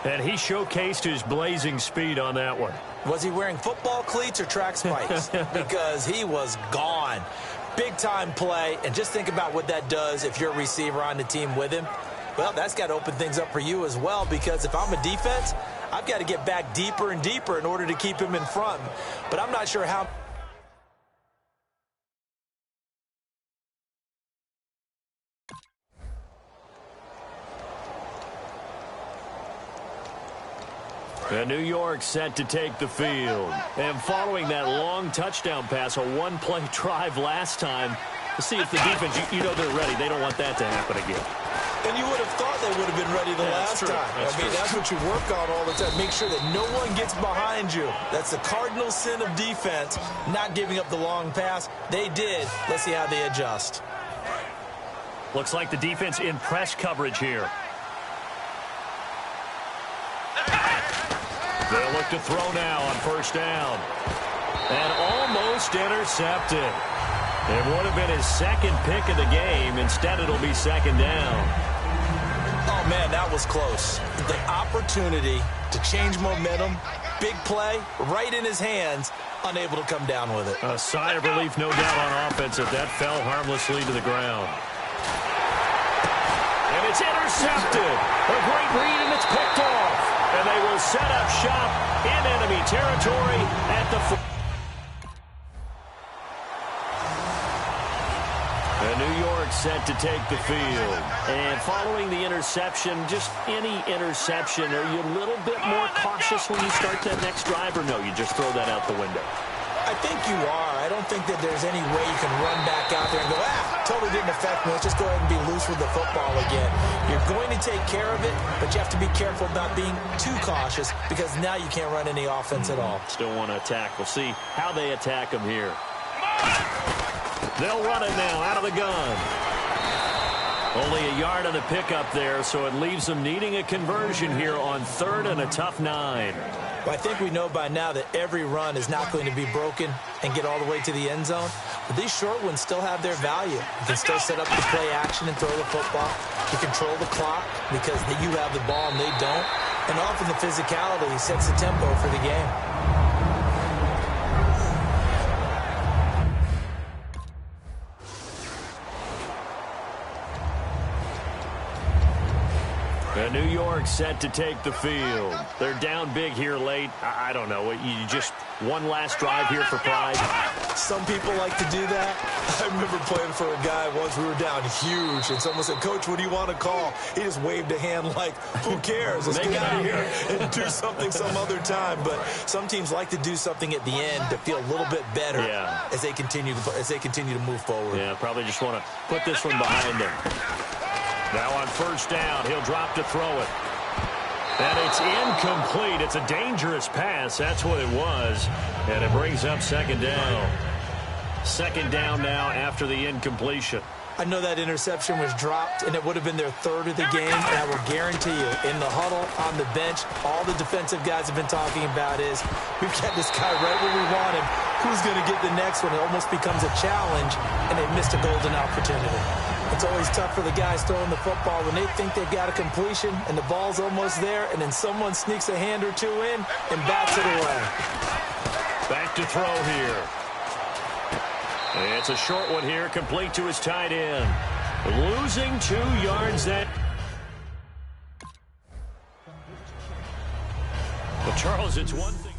And he showcased his blazing speed on that one. Was he wearing football cleats or track spikes? Because he was gone. Big-time play. And just think about what that does if you're a receiver on the team with him. Well, that's got to open things up for you as well, because if I'm a defense, I've got to get back deeper and deeper in order to keep him in front. But I'm not sure how... And New York set to take the field. And following that long touchdown pass, a one-play drive last time, to see if the defense, you know they're ready. They don't want that to happen again. And you would have thought they would have been ready the last time. That's what you work on all the time. Make sure that no one gets behind you. That's the cardinal sin of defense, not giving up the long pass. They did. Let's see how they adjust. Looks like the defense in press coverage here. They'll look to throw now on first down. And almost intercepted. It would have been his second pick of the game. Instead, it'll be second down. Oh, man, that was close. The opportunity to change momentum, big play, right in his hands, unable to come down with it. A sigh of relief, no doubt, on offense if that fell harmlessly to the ground. And it's intercepted. A great read, and it's picked off. And they will set up shop in enemy territory at the... And New York set to take the field. And following the interception, just any interception, are you a little bit more cautious when you start that next drive, or no, you just throw that out the window? I think you are. I don't think that there's any way you can run back out there and go, totally didn't affect me. Let's just go ahead and be loose with the football again. You're going to take care of it, but you have to be careful about being too cautious, because now you can't run any offense at all. Still want to attack. We'll see how they attack him here. They'll run it now out of the gun. Only a yard on the pickup there, so it leaves them needing a conversion here on third and a tough 9. Well, I think we know by now that every run is not going to be broken and get all the way to the end zone. But these short ones still have their value. You can still set up the play action and throw the football. You control the clock because you have the ball and they don't. And often the physicality sets the tempo for the game. New York set to take the field. They're down big here late. I don't know. You just one last drive here for pride. Some people like to do that. I remember playing for a guy once. We were down huge, and someone said, "Coach, what do you want to call?" He just waved a hand like, "Who cares? Let's get out of here and do something some other time." But some teams like to do something at the end to feel a little bit better as they continue to move forward. Yeah, probably just want to put this one behind them. Now on first down, he'll drop to throw it. And it's incomplete. It's a dangerous pass. That's what it was. And it brings up second down. Second down now after the incompletion. I know that interception was dropped, and it would have been their third of the game, and I will guarantee you, in the huddle, on the bench, all the defensive guys have been talking about is, we've got this guy right where we want him. Who's going to get the next one? It almost becomes a challenge, and they missed a golden opportunity. It's always tough for the guys throwing the football when they think they've got a completion, and the ball's almost there, and then someone sneaks a hand or two in and bats it away. Back to throw here. It's a short one here, complete to his tight end. Losing 2 yards then. But Charles, it's one thing.